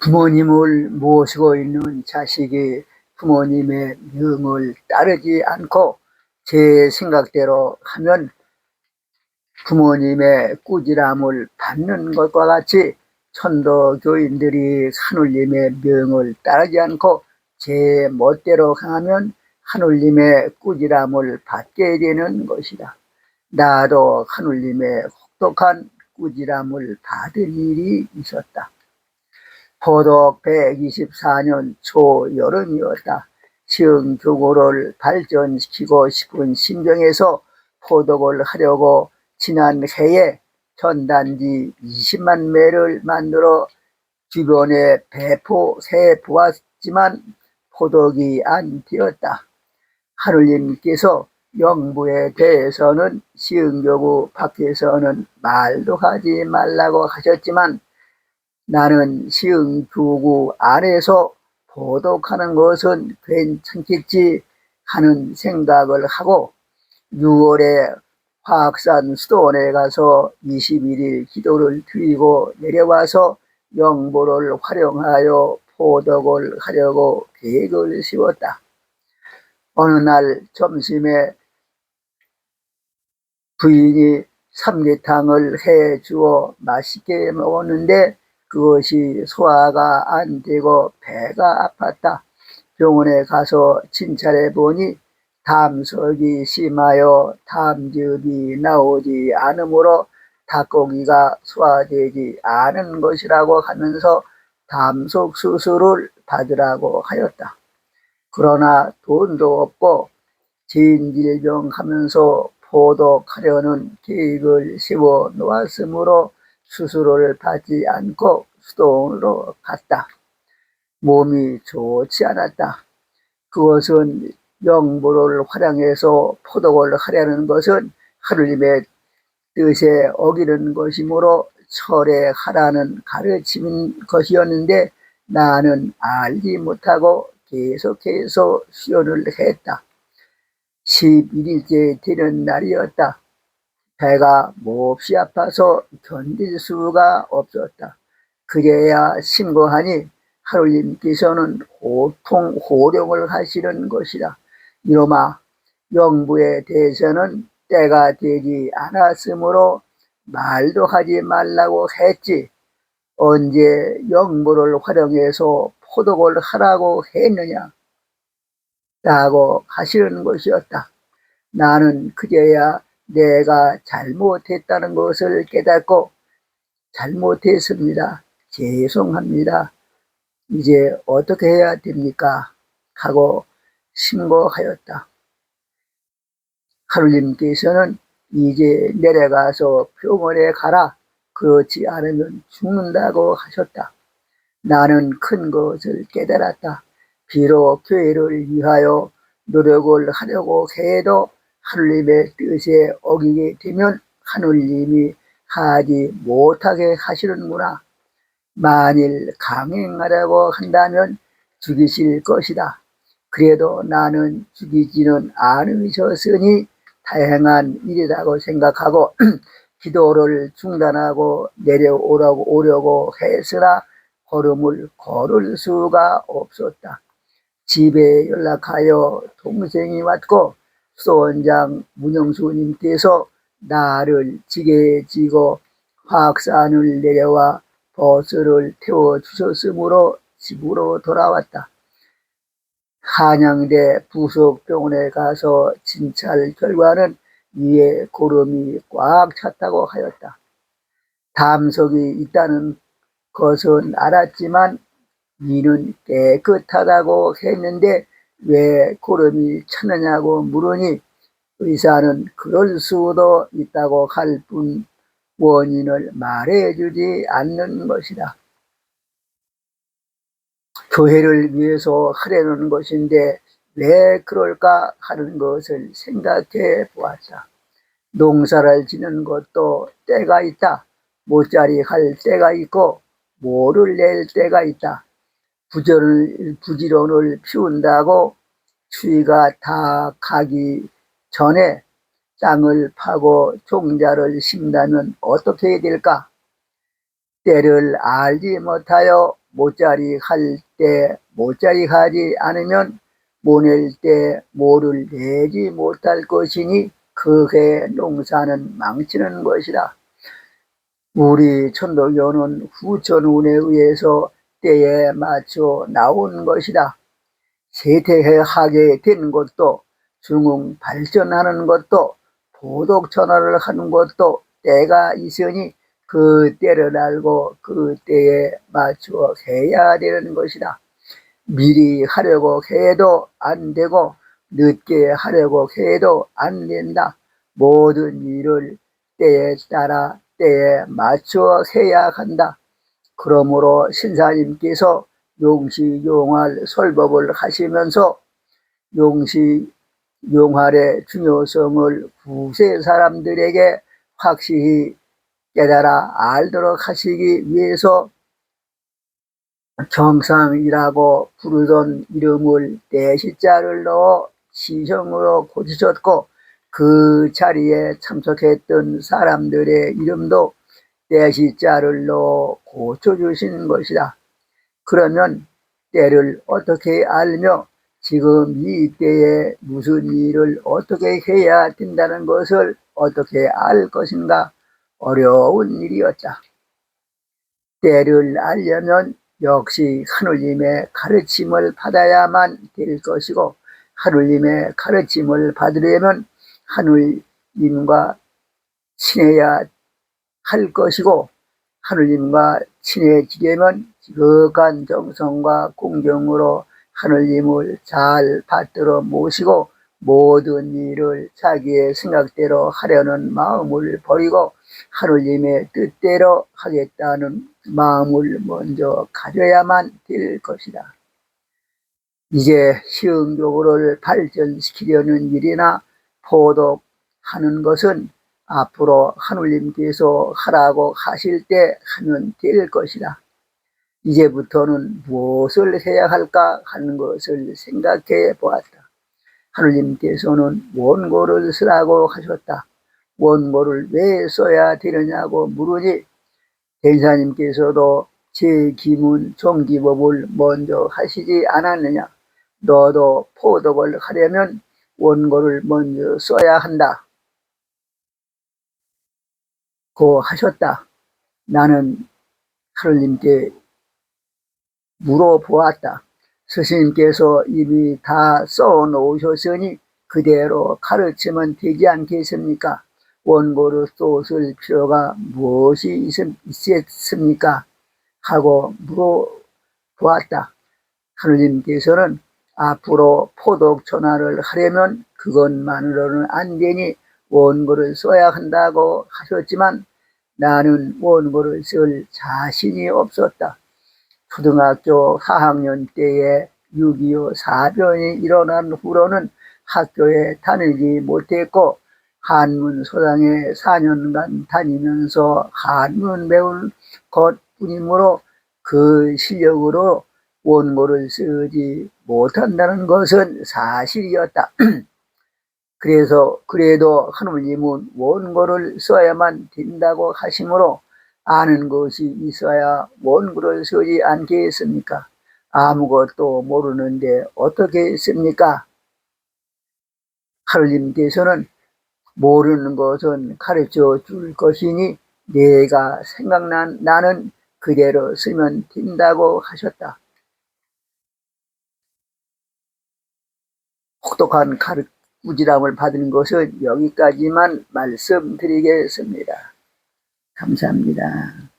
부모님을 모시고 있는 자식이 부모님의 명을 따르지 않고 제 생각대로 하면 부모님의 꾸지람을 받는 것과 같이 천도교인들이 하느님의 명을 따르지 않고 제 멋대로 행하면 하느님의 꾸지람을 받게 되는 것이다. 나도 하느님의 혹독한 꾸지람을 받은 일이 있었다. 포독 124년 초여름이었다. 시흥교구를 발전시키고 싶은 심정에서 포독을 하려고 지난 해에 전단지 20만 매를 만들어 주변에 배포해 보았지만 포독이 안 되었다. 하느님께서 영부에 대해서는 시흥교구 밖에서는 말도 하지 말라고 하셨지만 나는 시흥교구 안에서 포독하는 것은 괜찮겠지 하는 생각을 하고 6월에 화학산 수도원에 가서 21일 기도를 드리고 내려와서 영보를 활용하여 포독을 하려고 계획을 세웠다. 어느 날 점심에 부인이 삼계탕을 해 주어 맛있게 먹었는데 그것이 소화가 안 되고 배가 아팠다. 병원에 가서 진찰해 보니 담석이 심하여 담즙이 나오지 않으므로 닭고기가 소화되지 않은 것이라고 하면서 담석 수술을 받으라고 하였다. 그러나 돈도 없고 진질병 하면서 포독하려는 계획을 세워 놓았으므로 수술을 받지 않고 수동으로 갔다. 몸이 좋지 않았다. 그것은 영보를 활용해서 포독을 하려는 것은 하느님의 뜻에 어기는 것이므로 철회하라는 가르침인 것이었는데 나는 알지 못하고 계속해서 수련을 했다. 11일째 되는 날이었다. 배가 몹시 아파서 견딜 수가 없었다. 그제야 신고하니 하느님께서는 호통 호령을 하시는 것이다. 이놈아, 영부에 대해서는 때가 되지 않았으므로 말도 하지 말라고 했지. 언제 영부를 활용해서 포독을 하라고 했느냐? 라고 하시는 것이었다. 나는 그제야 내가 잘못했다는 것을 깨닫고 잘못했습니다. 죄송합니다. 이제 어떻게 해야 됩니까? 하고 신고하였다. 하느님께서는 이제 내려가서 병원에 가라. 그렇지 않으면 죽는다고 하셨다. 나는 큰 것을 깨달았다. 비록 교회를 위하여 노력을 하려고 해도 하느님의 뜻에 어기게 되면 하느님이 하지 못하게 하시는구나. 만일 강행하려고 한다면 죽이실 것이다. 그래도 나는 죽이지는 않으셨으니 다행한 일이라고 생각하고 기도를 중단하고 내려오려고 했으나 걸음을 걸을 수가 없었다. 집에 연락하여 동생이 왔고 수원장 문영수님께서 나를 지게에 지고 화학산을 내려와 버스를 태워주셨으므로 집으로 돌아왔다. 한양대 부속병원에 가서 진찰 결과는 위에 고름이 꽉 찼다고 하였다. 담석이 있다는 것은 알았지만 이는 깨끗하다고 했는데 왜 고름이 찼느냐고 물으니 의사는 그럴 수도 있다고 할 뿐 원인을 말해주지 않는 것이다. 교회를 위해서 하려는 것인데 왜 그럴까 하는 것을 생각해 보았다. 농사를 지는 것도 때가 있다. 모짜리 할 때가 있고 모를 낼 때가 있다. 부지런을 피운다고 추위가 다 가기 전에 땅을 파고 종자를 심다면 어떻게 될까? 때를 알지 못하여 모짜리 할 때 모짜리 하지 않으면 모낼 때 모를 내지 못할 것이니 그해 농사는 망치는 것이다. 우리 천도교는 후천운에 의해서 때에 맞춰 나온 것이다. 세태하게 된 것도 중흥 발전하는 것도 보독천화를 하는 것도 때가 있으니 그 때를 알고 그 때에 맞추어 해야 되는 것이다. 미리 하려고 해도 안 되고 늦게 하려고 해도 안 된다. 모든 일을 때에 따라 때에 맞추어 해야 한다. 그러므로 신사님께서 용시용활 설법을 하시면서 용시용활의 중요성을 후세 사람들에게 확실히 깨달아 알도록 하시기 위해서 정상이라고 부르던 이름을 대시자를 넣어 시성으로 고치셨고 그 자리에 참석했던 사람들의 이름도 대시자를 넣어 고쳐주신 것이다. 그러면 때를 어떻게 알며 지금 이 때에 무슨 일을 어떻게 해야 된다는 것을 어떻게 알 것인가 어려운 일이었다. 때를 알려면 역시 하느님의 가르침을 받아야만 될 것이고 하느님의 가르침을 받으려면 하느님과 친해야 할 것이고 하느님과 친해지려면 지극한 정성과 공경으로 하느님을 잘 받들어 모시고 모든 일을 자기의 생각대로 하려는 마음을 버리고 하느님의 뜻대로 하겠다는 마음을 먼저 가져야만 될 것이다. 이제 시흥교를 발전시키려는 일이나 포독하는 것은 앞으로 하느님께서 하라고 하실 때 하면 될 것이다. 이제부터는 무엇을 해야 할까 하는 것을 생각해 보았다. 하느님께서는 원고를 쓰라고 하셨다. 원고를 왜 써야 되느냐고 물으니 대사님께서도 제기문 종기법을 먼저 하시지 않았느냐. 너도 포독을 하려면 원고를 먼저 써야 한다. 고 하셨다. 나는 하느님께 물어보았다. 스님께서 이미 다 써놓으셨으니 그대로 가르치면 되지 않겠습니까? 원고를 또 쓸 필요가 무엇이 있었습니까? 하고 물어보았다. 하느님께서는 앞으로 포독천화를 하려면 그것만으로는 안 되니 원고를 써야 한다고 하셨지만 나는 원고를 쓸 자신이 없었다. 초등학교 4학년 때에 6.25 사변이 일어난 후로는 학교에 다니지 못했고 한문소당에 4년간 다니면서 한문 배운 것뿐이므로 그 실력으로 원고를 쓰지 못한다는 것은 사실이었다. 그래서 그래도 하느님은 원고를 써야만 된다고 하시므로 아는 것이 있어야 원고를 쓰지 않겠습니까? 아무것도 모르는데 어떻게 씁니까? 하느님께서는 모르는 것은 가르쳐 줄 것이니 내가 나는 그대로 쓰면 된다고 하셨다. 혹독한 꾸지람을 받은 것은 여기까지만 말씀드리겠습니다. 감사합니다.